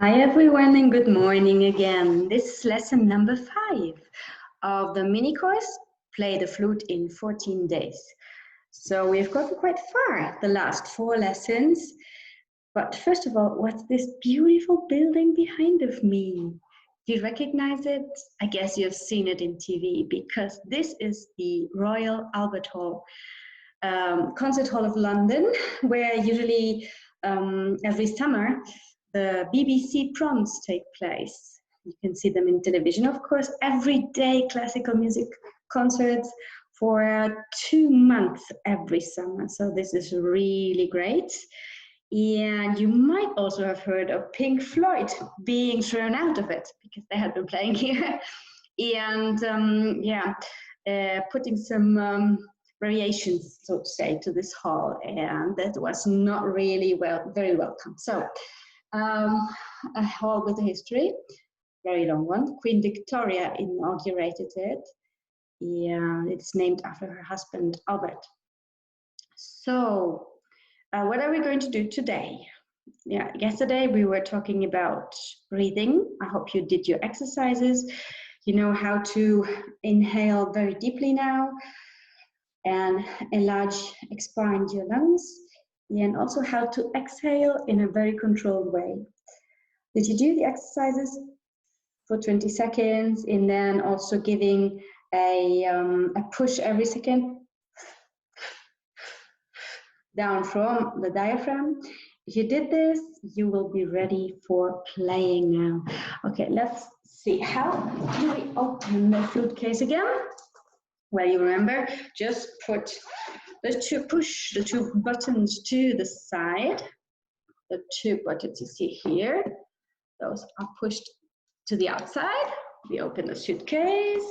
Hi everyone and good morning again. This is lesson number 5 of the mini course, Play the Flute in 14 Days. So we've gotten quite far, the last 4 lessons. But first of all, what's this beautiful building behind of me? Do you recognize it? I guess you've seen it in TV because this is the Royal Albert Hall, Concert Hall of London, where usually every summer the BBC proms take place. You can see them in television, of course, every day classical music concerts for 2 months every summer. So this is really great. And you might also have heard of Pink Floyd being thrown out of it because they had been playing here. And putting some variations, so to say, to this hall, and that was not really very welcome. So a hall with a history, very long one. Queen Victoria inaugurated it, and it's named after her husband Albert. So what are we going to do today? Yesterday we were talking about breathing. I hope you did your exercises. You know how to inhale very deeply now and expand your lungs, and also how to exhale in a very controlled way. Did you do the exercises for 20 seconds and then also giving a push every second down from the diaphragm? If you did this, you will be ready for playing now. Okay, let's see. How do we open the flute case again? Well, you remember, just push the 2 buttons to the side. The 2 buttons you see here, those are pushed to the outside. We open the flute case,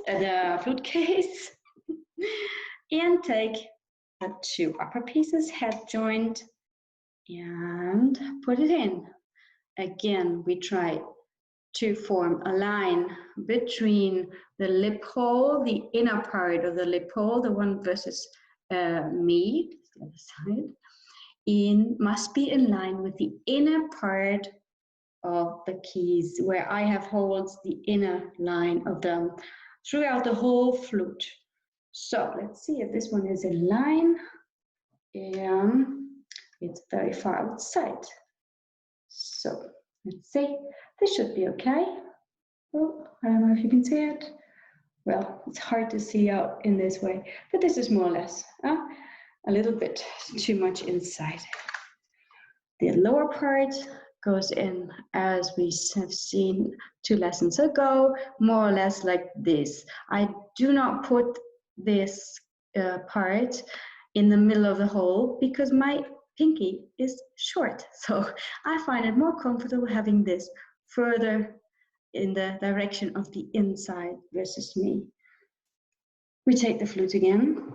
and take the 2 upper pieces, head joint, and put it in. Again, we try to form a line between the lip hole, the inner part of the lip hole, the one versus me, the other side, must be in line with the inner part of the keys, where I have holes the inner line of them throughout the whole flute. So let's see if this one is in line. It's very far outside. So let's see. This should be okay. Oh, I don't know if you can see it. Well, it's hard to see out in this way, but this is more or less a little bit too much inside. The lower part goes in, as we have seen 2 lessons ago, more or less like this. I do not put this part in the middle of the hole because my pinky is short. So I find it more comfortable having this further in the direction of the inside versus me. We take the flute again.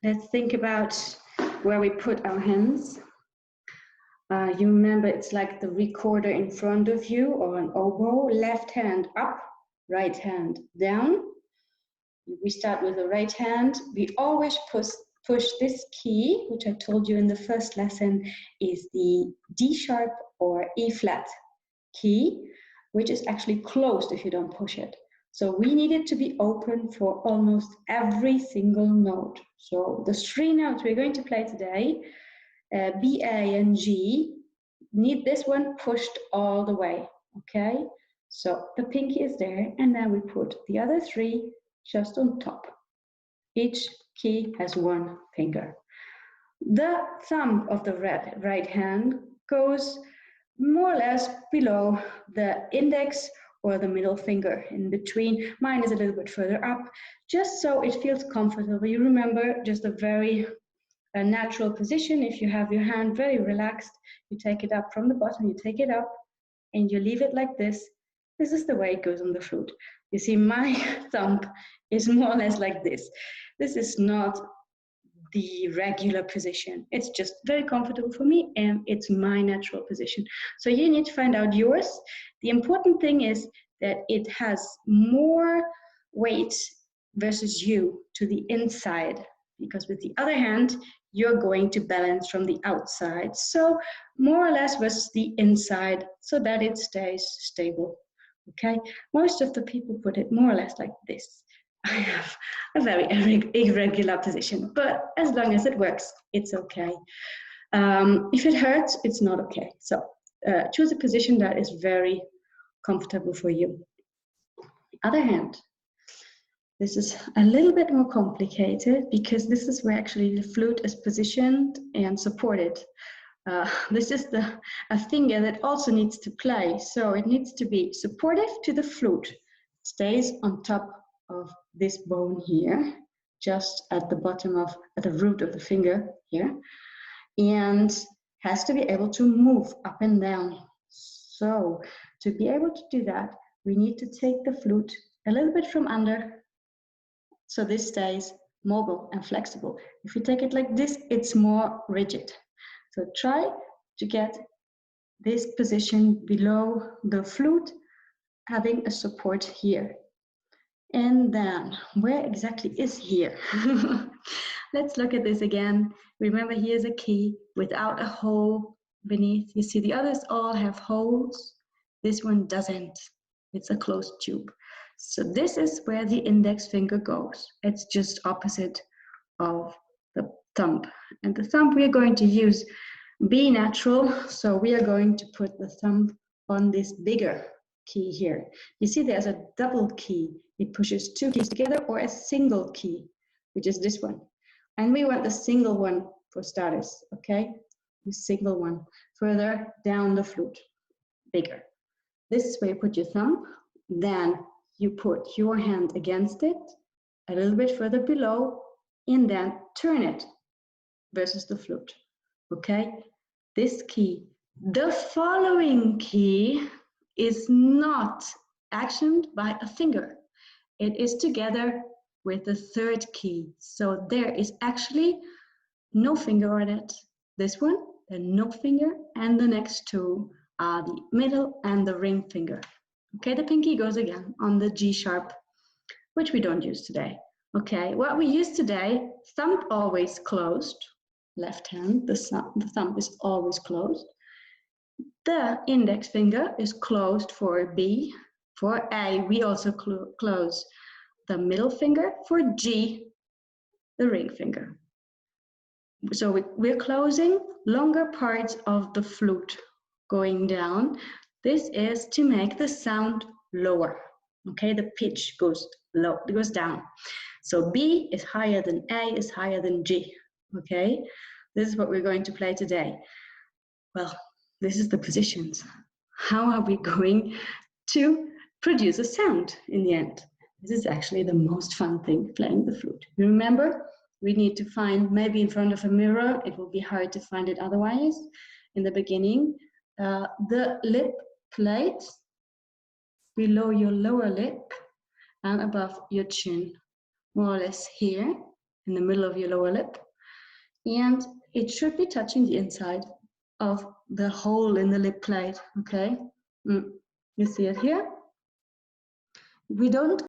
Let's think about where we put our hands. You remember it's like the recorder in front of you or an oboe. Left hand up, right hand down. We start with the right hand. We always push this key, which I told you in the first lesson is the D sharp or E flat key, which is actually closed if you don't push it. So we need it to be open for almost every single note. So the 3 notes we're going to play today, B, A, and G, need this one pushed all the way, okay? So the pinky is there, and then we put the other 3 just on top. Each key has 1 finger. The thumb of the right hand goes more or less below the index or the middle finger, in between. Mine is a little bit further up, just so it feels comfortable. You remember, just a very natural position. If you have your hand very relaxed, you take it up from the bottom, you take it up, and you leave it like this. This is the way it goes on the flute. You see, my thumb is more or less like this. This is not the regular position. It's just very comfortable for me, and it's my natural position. So you need to find out yours. The important thing is that it has more weight versus you to the inside, because with the other hand, you're going to balance from the outside. So more or less with the inside so that it stays stable. Okay, most of the people put it more or less like this. I have a very irregular position, but as long as it works, it's okay. If it hurts, it's not okay. So choose a position that is very comfortable for you. Other hand, this is a little bit more complicated because this is where actually the flute is positioned and supported. This is a finger that also needs to play, so it needs to be supportive to the flute. It stays on top of this bone here, just at the bottom of, at the root of the finger here, and has to be able to move up and down. So to be able to do that, we need to take the flute a little bit from under, so this stays mobile and flexible. If you take it like this, it's more rigid. So try to get this position below the flute, having a support here. And then, where exactly is here? Let's look at this again. Remember, here's a key without a hole beneath. You see the others all have holes. This one doesn't. It's a closed tube. So this is where the index finger goes. It's just opposite of the thumb. And the thumb we're going to use be natural, so we are going to put the thumb on this bigger key here. You see there's a double key. It pushes two keys together, or a single key, which is this one. And we want the single one for starters, okay? The single one further down the flute, bigger. This is where you put your thumb, then you put your hand against it, a little bit further below, and then turn it versus the flute, okay? This key. The following key is not actioned by a finger. It is together with the third key. So there is actually no finger on it. This one, the no finger, and the next two are the middle and the ring finger. Okay, the pinky goes again on the G sharp, which we don't use today. Okay, what we use today, thumb always closed, left hand, the thumb is always closed. The index finger is closed for B. For A, we also close the middle finger. For G, the ring finger. So we're closing longer parts of the flute going down. This is to make the sound lower. Okay, the pitch goes low, it goes down. So B is higher than A, is higher than G. Okay, this is what we're going to play today. Well, this is the positions. How are we going to produce a sound in the end? This is actually the most fun thing, playing the flute. You remember, we need to find, maybe in front of a mirror, it will be hard to find it otherwise, in the beginning, the lip plate below your lower lip and above your chin, more or less here, in the middle of your lower lip. And it should be touching the inside of the hole in the lip plate, okay? You see it here? We don't